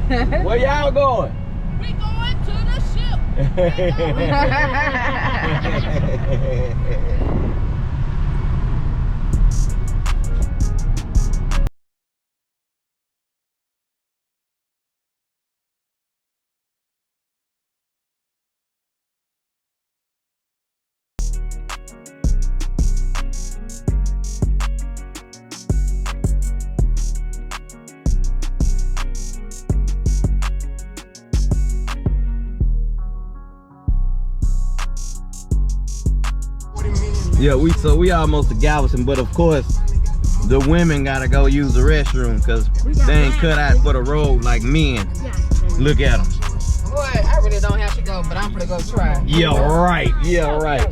Where y'all going? We going to the ship. Yeah, we almost to Galveston, but of course the women gotta go use the restroom because they ain't cut out for the road like men. Look at them. Boy, I really don't have to go, but I'm gonna go try. Yeah, right. Yeah, right.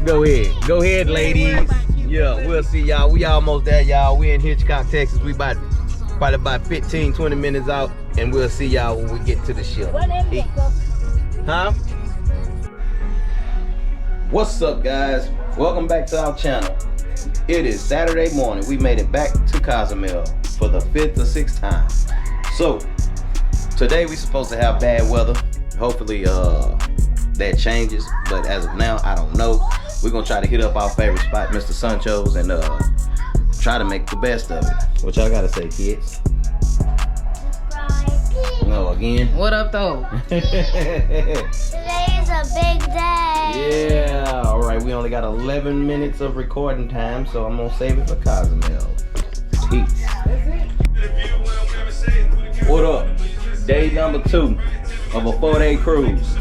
Go ahead, ladies. Yeah, we'll see y'all. We almost there, y'all. We in Hitchcock, Texas. We probably about 15-20 minutes out, and we'll see y'all when we get to the ship. Huh? What's up, guys? Welcome back to our channel. It is Saturday morning. We made it back to Cozumel for the 5th or 6th time. So today we supposed to have bad weather. Hopefully that changes, but as of now I don't know. We're gonna try to hit up our favorite spot, Mr. Sancho's, and try to make the best of it. What y'all gotta say, kids? No, again. What up, though? Today is a big day. Yeah, all right. We only got 11 minutes of recording time, so I'm gonna save it for Cozumel. Peace. What up? Day number 2 of a 4-day cruise.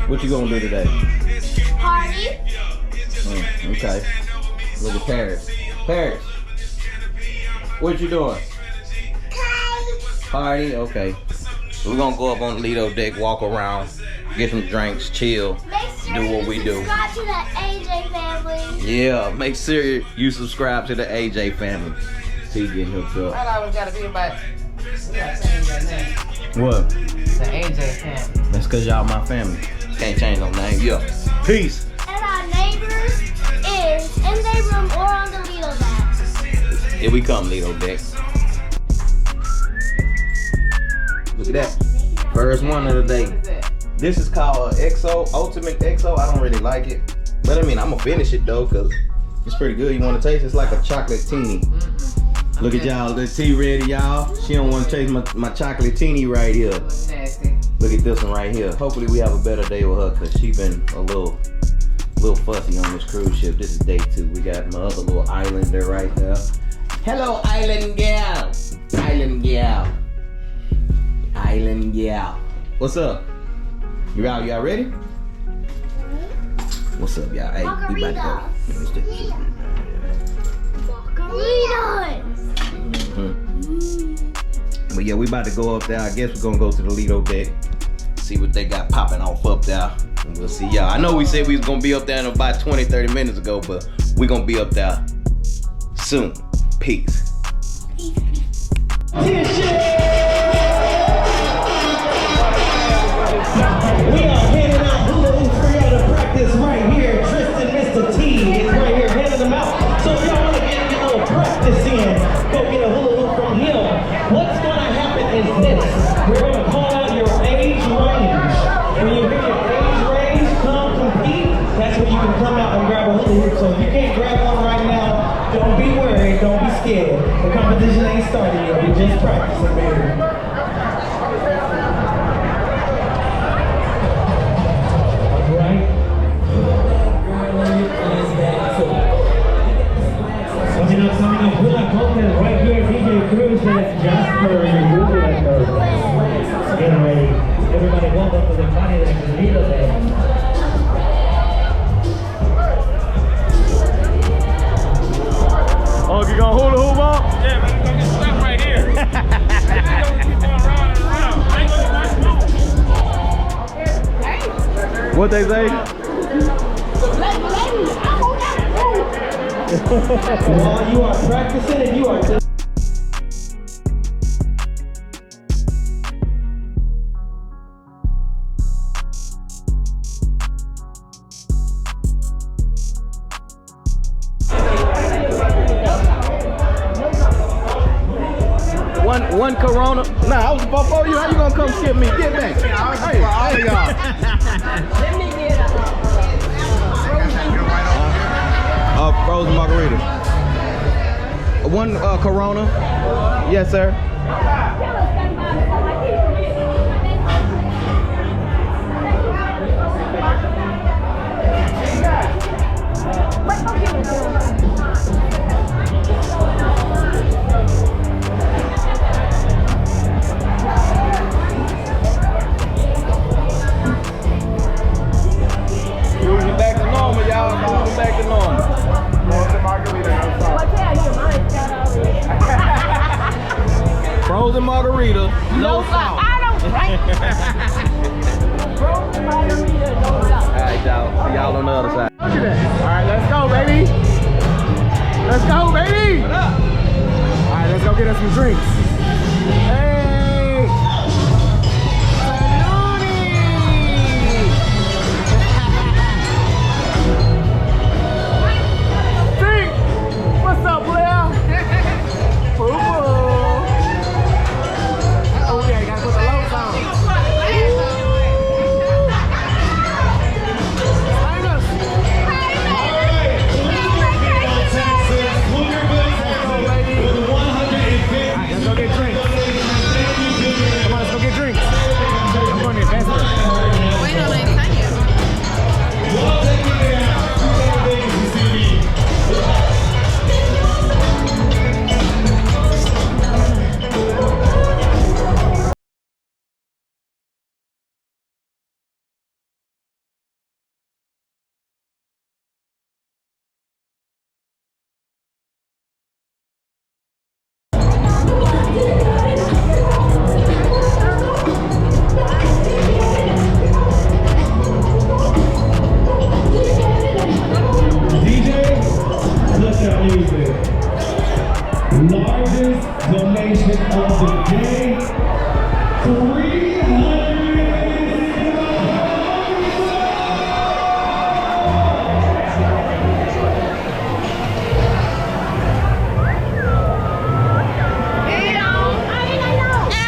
What you gonna do today? Party. Okay. Look at Paris. Paris. What you doing? Party? Okay. We're gonna go up on the Lido deck, walk around, get some drinks, chill, do what we do. Subscribe to the AJ family. Yeah, make sure you subscribe to the AJ family. He getting hooked up. I always gotta be about What? the AJ family. That's cause y'all my family. Can't change no name. Yeah. Peace. And our neighbors is in their room or on the Lido deck. Here we come, Lido deck. Look at that. First one of the day. This is called XO, Ultimate XO. I don't really like it. But I mean, I'm gonna finish it though, cause it's pretty good. You wanna taste it? It's like a chocolate teeny. Look at y'all, the tea ready, y'all. She don't wanna taste my chocolate teeny right here. Nasty. Look at this one right here. Hopefully we have a better day with her, cause she been a little fussy on this cruise ship. This is day 2. We got my other little islander right there. Hello, island gal. Island gal. Island gal. What's up? Y'all ready? What's up, y'all? Hey, we about to go. But yeah, we about to go up there. I guess we're gonna go to the Lido deck, see what they got popping off up there, and we'll see y'all. I know we said we was gonna be up there in about 20-30 minutes ago, but we gonna be up there soon. Peace. We are handing out hula hoops for y'all to practice right here. Tristan, Mr. T is right here handing them out. So if y'all want to get a little practice in, go get a hula hoop from him. What's going to happen is this. We're going to call out your age range. When you hear your age range, come compete. That's when you can come out and grab a hula hoop. So if you can't grab one right now, don't be worried, don't be scared. The competition ain't started yet. We're just practicing, baby. You know, something you put like content right here, DJ Cruz says just for your Google record. Getting ready. Everybody welcome to the party like the Lido day. Oh, you gonna hula hoop up? Yeah, man, we're gonna get stuck right here. We're gonna keep going around and around. I ain't gonna smoke. What they say? While you are practicing and you are One Corona. Nah, I was before you. How you gonna come skip me? Get back. Hey, all of y'all. Let me get Frozen margarita. One Corona. Yes, sir. Moving back to normal, y'all. Moving back to normal. Frozen margarita, no salt. I don't drink. Frozen margarita, no salt. All right, y'all. See y'all on the other side. All right, let's go, baby. Let's go, baby. What up? All right, let's go get us some drinks. Hey. Drink. What's up, player? Boo-boo. Oh, yeah, you gotta put the lows on. Let's go get drinks. Come on, let's go get drinks. I'm going to invest. Wait, no, ain't Tanya. DJ, look at music. Largest donation of the day, 300.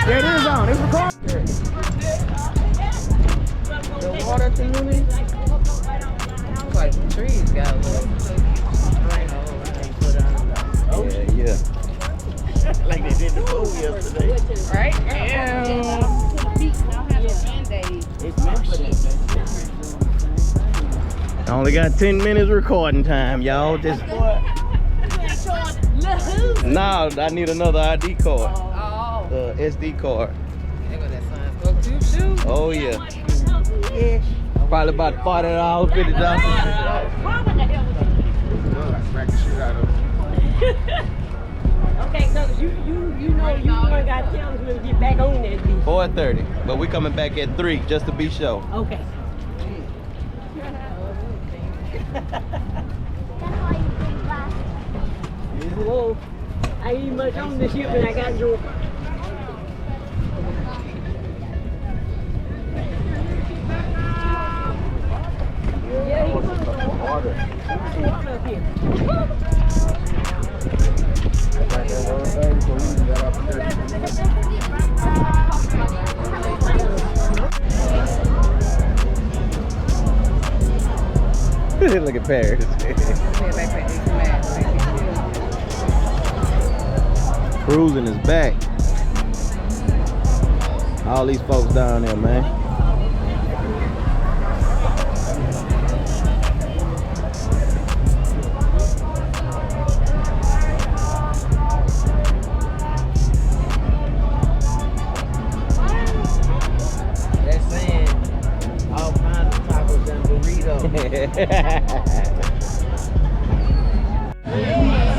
Yeah, it is on. It's recording. The water community. Like the trees got a little rain over and put on. Yeah. Like they did the pool yesterday. Right? Yeah. I only got 10 minutes recording time, y'all. Just nah, I need another ID card. Oh. SD card. There go that sign. Go to shoes. Oh yeah. Probably about $40, $50. Okay, so you know you ain't got to tell us when we get back on that beach. 4:30, but we coming back at 3 just to be sure. Okay. Whoa, I ain't much on the ship, and I got drunk. Yeah, he put some water up here. Look at Paris. Cruising is back. All these folks down there, man. They're saying all kinds of tacos and burritos.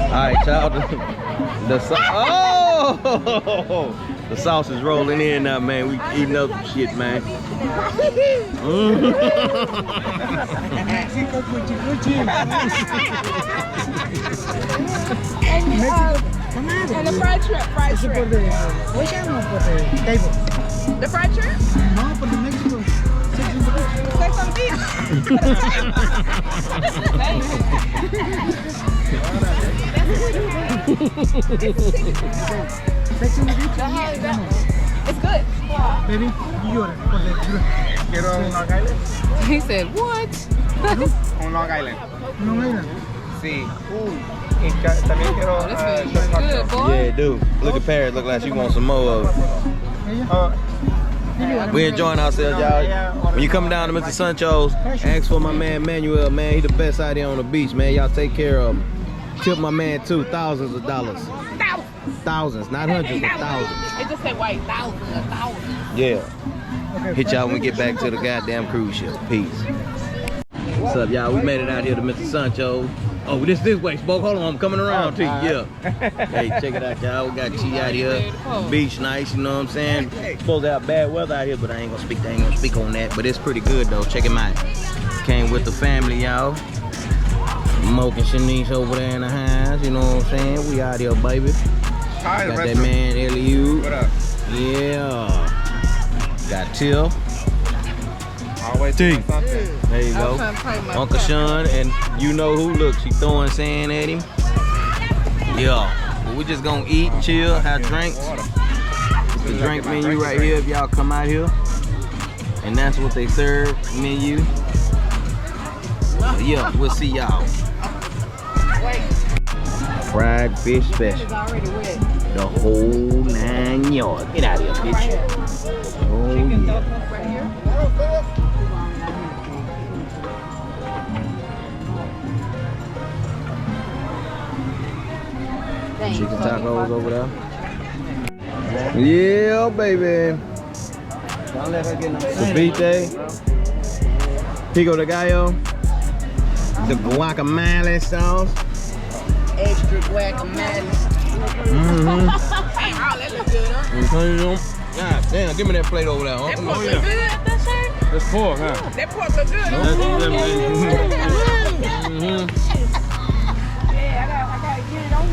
All right, y'all. The sauce is rolling in now, man. We eating up some shit, man. And the fried shrimp, fried shrimp. The fried shrimp? Say something. It's good. Baby, you order. Quiero un Long Island. He said, what? Un Long Island. Long Island. Sí. Y también quiero This food looks good, boy. Yeah, dude. Look at Paris. Look like she wants some more of it. We enjoying ourselves, y'all. When you come down to Mr. Sancho's, ask for my man Manuel, man. He the best out there on the beach, man. Y'all take care of him. Tip my man too, thousands of dollars. Thousands, not hundreds, but thousands. It just said white, thousands. Yeah. Hit y'all when we get back to the goddamn cruise ship. Peace. What's up, y'all? We made it out here to Mr. Sancho's. Oh, this way, Spoke. Hold on, I'm coming around to you. Yeah. Hey, check it out, y'all. We got Chi out here. Beach nice, you know what I'm saying? Supposed to have bad weather out here, but I ain't gonna speak on that. But it's pretty good though. Check him out. Came with the family, y'all. Moke and Shanice over there in the house, you know what I'm saying? We out here, baby. Hi, Got that man Eliu. What up? Yeah. Got Till. Always doing something. There you go. Uncle Sean, and you know who. Look, she throwing sand at him. Yeah. But we just gonna eat, chill, have drinks. The drink menu right here if y'all come out here. And that's what they serve, menu. Yeah, we'll see y'all. Fried fish special. The whole 9 yards. Get out of here, bitch. Oh, yeah. Chicken tacos over there. Yeah, baby. Ceviche. Pico de gallo. The guacamole sauce. Extra guacamole. Mm-hmm. Oh, that looks good, huh? God damn, give me that plate over there. That pork look good, that shit? That's pork, huh? That pork look good, huh? Mm-hmm. Yeah, I gotta get it on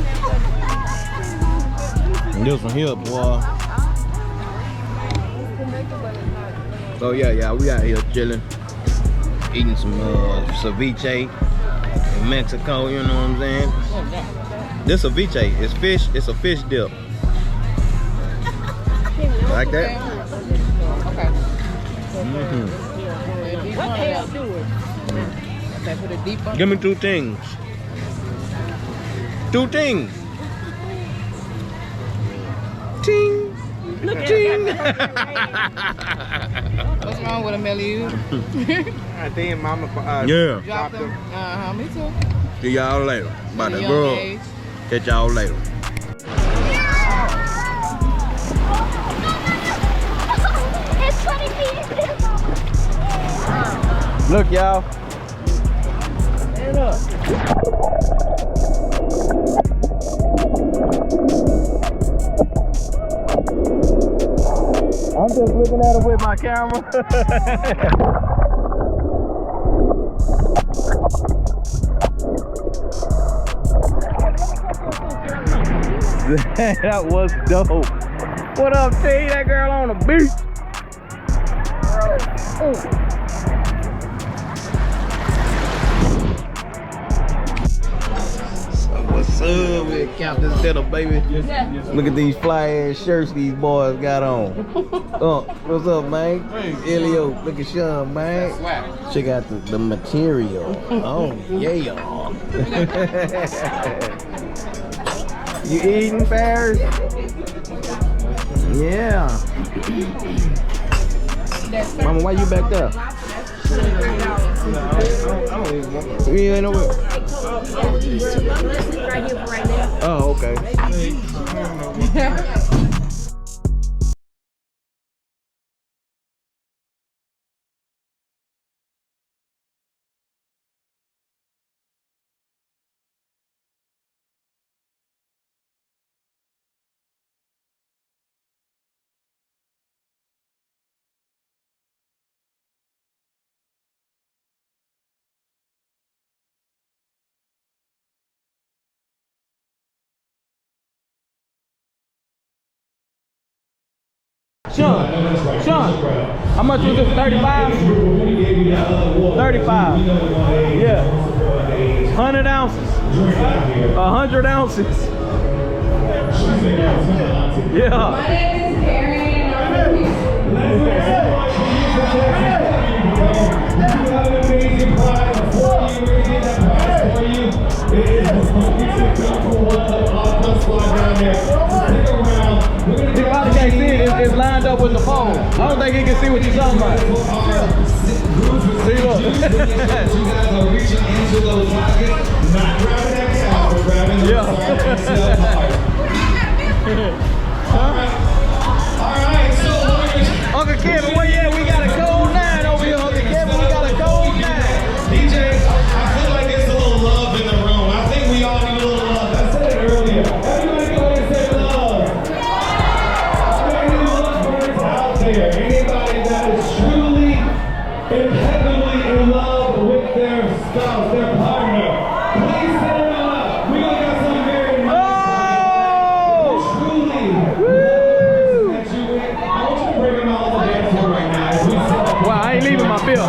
there. This one here, boy. So yeah, we out here chilling, eating some ceviche in Mexico. You know what I'm saying? This ceviche is fish. It's a fish dip. Like that? Okay. Mm-hmm. What the hell do it? Okay, put a deep one. Give me two things. Two things. Ting. Ting. What's wrong with them, Eliu? I think Mama Yeah. Drop them. Me too. See y'all later. By the Young girl. age. Catch y'all later. It's 20 feet. Look, y'all. Stand up. I'm just looking at it with my camera. That was dope. What up, T? That girl on the beach. So what's up with Captain Dinner, baby? Look at these fly ass shirts these boys got on. What's up, man? Elio, look at Sean, man. Check out the material. Oh, yeah. You eating, Paris? Yeah. Mama, why you back there? You ain't nowhere. Right here for right now. Oh, okay. Sean, how much was this? 35? 35. Yeah. 100 ounces. 100 ounces. Yeah. My name is Karen and I'm from He probably can't see it. It's lined up with the phone. I don't think he can see what you're talking about. See, look. You guys are reaching into those pockets, not grabbing that cow, but grabbing the side and Alright, so Uncle Kevin, where you at? We got a cold 9 over here, Uncle Kevin. We got a cold 9. DJ, I feel like there's a little love in the room. I think we all need a little love. I said it earlier. Everybody go ahead and say love. Any love birds out there? Anybody that is truly, impeccably in love with their spouse, their partner? Please send it on up. We gonna got some very nice. Truly love that you with. I want you to bring them out on the dance floor right now. As we celebrate. Well, I ain't leaving my bill.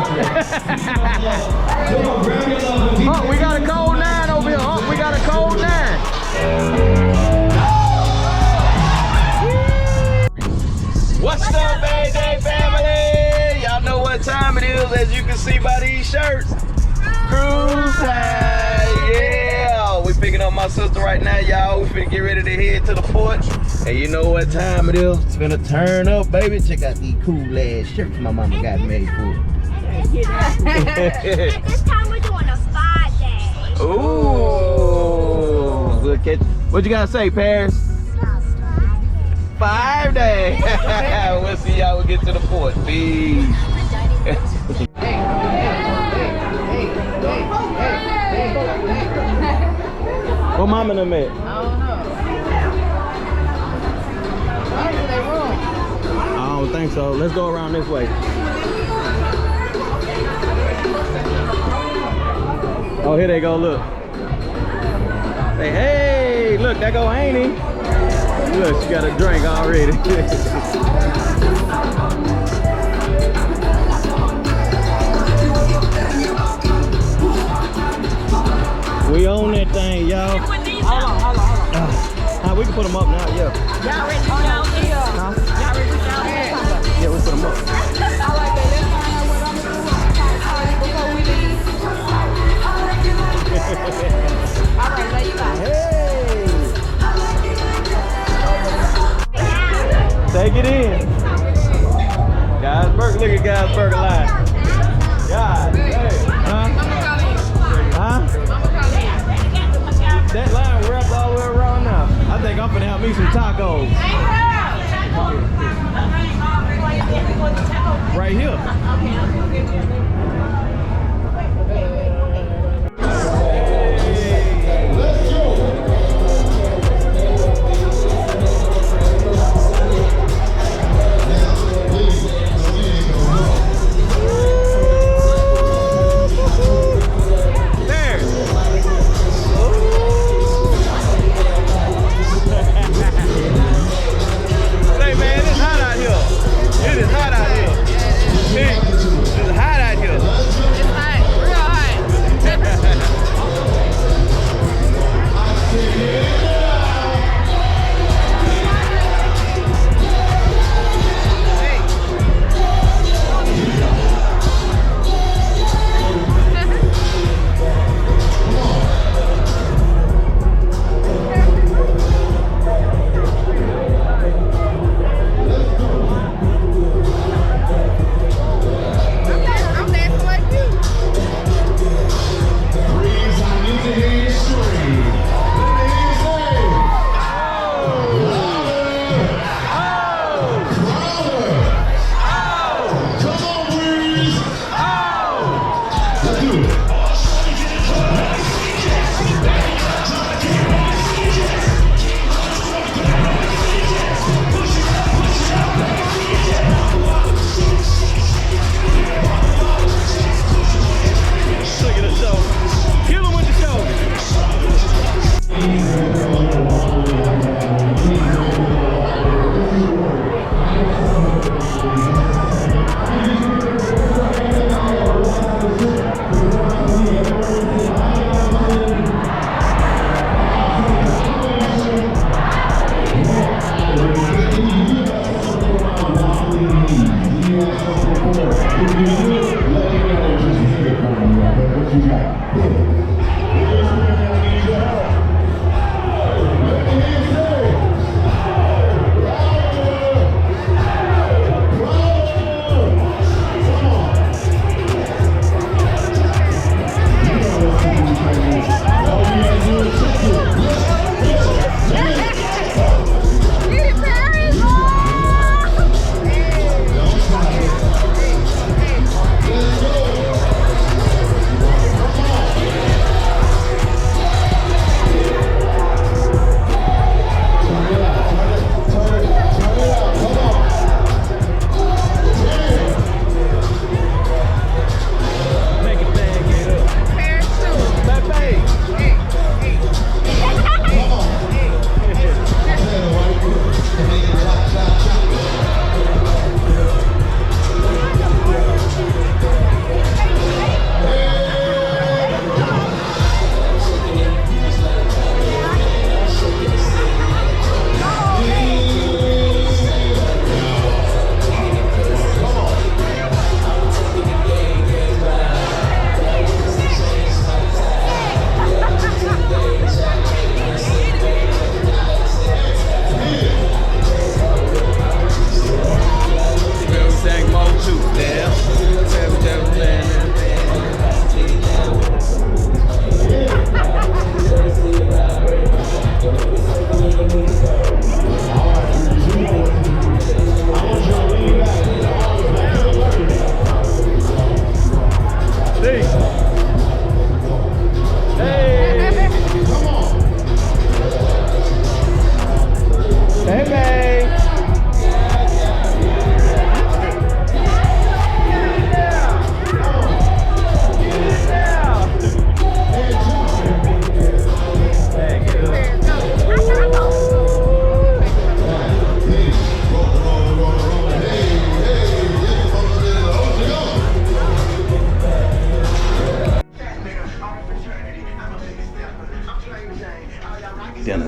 Come on, grab your love and Oh, we got a cold 9 over here. Oh, we got a cold 9. What's up, AJ family? Y'all know what time it is, as you can see by these shirts. Cruise time, yeah. We picking up my sister right now, y'all. We finna get ready to head to the port. And you know what time it is. It's finna turn up, baby. Check out these cool ass shirts my mama got made for it. At this time, we're doing a 5-day. Ooh, good catch. What you gotta say, Paris? 5 days. We'll see y'all when we get to the port. Peace. What mama and them at? I don't know. I don't think so. Let's go around this way. Oh, here they go, look. Say, hey, look, there go Haney. Look, she got a drink already. We own that thing, y'all. Hold on. We can put them up now, yeah. Y'all ready to go down here? Huh? Y'all ready to go down here? Yeah, we put them up. All right, baby, let's find out what I'm gonna do before we leave. All right, there you go. Hey! Take it in. Guys Burger, look at Guys Burger line. God, hey. Huh? Huh? That line wrapped all the way around now. I think I'm finna have me some tacos. Right here. It is hot out here. It's hot out here.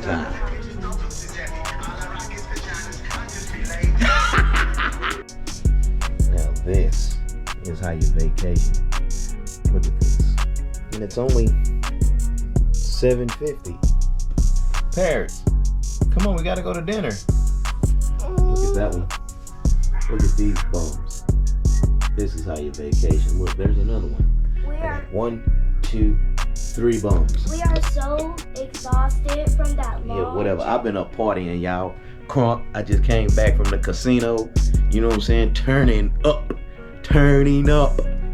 time. Now this is how you vacation. Look at this. And it's only $7.50. Paris, come on, we gotta go to dinner. Look at that one. Look at these bums. This is how you vacation. Look, there's another one. We are 1, 2, 3 bums. we are so exhausted from that long. Yeah, whatever. I've been up partying, y'all. Crunk. I just came back from the casino. You know what I'm saying? Turning up.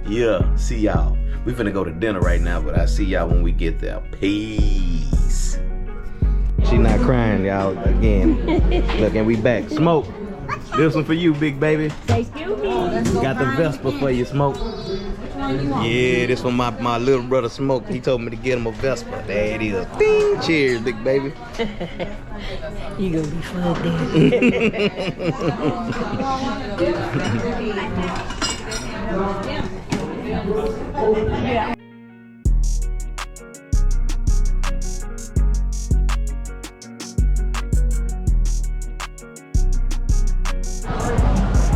Yeah, see y'all. We finna go to dinner right now, but I see y'all when we get there. Peace. She not crying, y'all. Again. Look, and we back. Smoke. This one for you, big baby. Excuse me. Got the Vespa for you, Smoke. Yeah, this one my little brother Smoke. He told me to get him a Vespa. There it is. Ding. Cheers, big baby. You gonna be fun,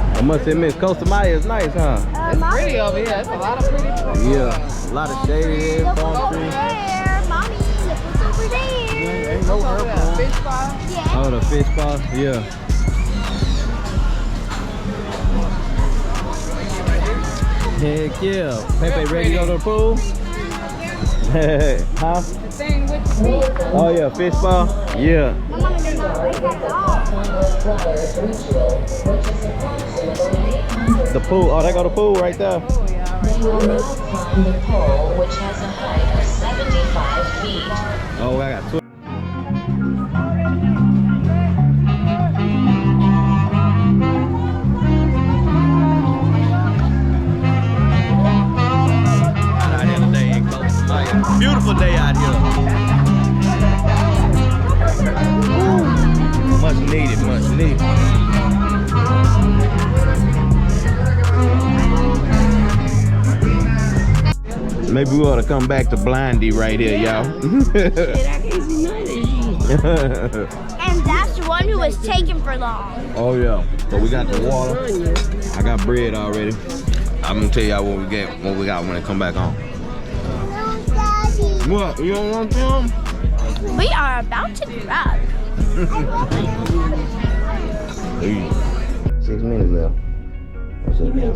I must admit, Costa Maya is nice, huh? It's pretty over here. It's a lot of pretty stuff. Yeah, a lot of shade, Look palm over trees. there, mommy. Look what's over there. Ain't no Over there, purple. fish fry. Yeah. Oh, the fish spa, yeah. Heck yeah. Pepe, ready to go to the pool? Huh? The thing with the feet. Oh yeah, fish spa? Yeah. My mama did not like that dog. The pool, oh, they got a pool right there. Oh, yeah, all right. On the pole, which has a height of 75 feet. Oh, I got 12. Out here today in Costa Maya. Beautiful day out here. Woo. Much needed, much needed. Maybe we ought to come back to Blindy right here, y'all. And that's the one who was taken for long. Oh yeah, but we got the water. I got bread already. I'm gonna tell y'all what we got when it come back on. What? You don't want them? We are about to grab. 6 minutes left. What's up, now?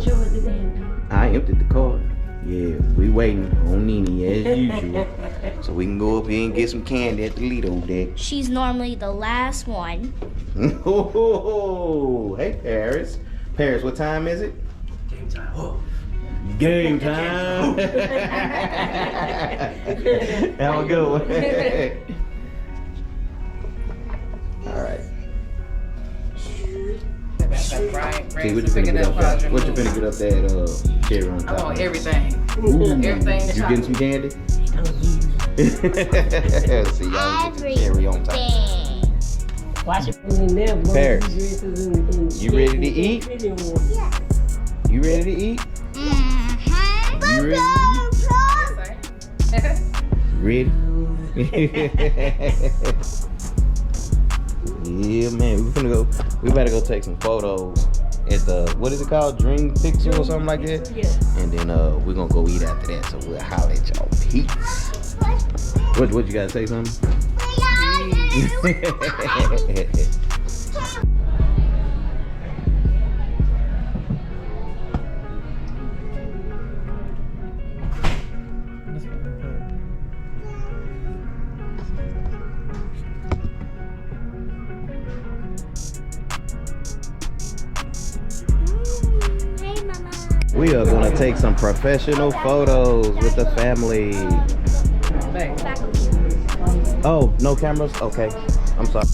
I emptied the car. Yeah, we waiting on Nene as usual. So we can go up here and get some candy at the Lido deck. She's normally the last one. Oh, hey Paris. Paris, what time is it? Game time. Oh. Game time. Have a good one. All right. See, what you finna get up there? What you finna get up there at cherry on top? I want everything. Ooh. Everything. You getting some candy? See y'all get some cherry on top. Watch it in there. Paris, you ready to eat? You ready to eat? You ready? Ready? Yeah, man, we better go take some photos at the, what is it called? Dream Pixel or something like that? Yeah. And then we're gonna go eat after that, so we'll holler at y'all. Peace. What you gotta say something? Hey, Mama. We are gonna take some professional photos with the family. Oh, no cameras? Okay, I'm sorry.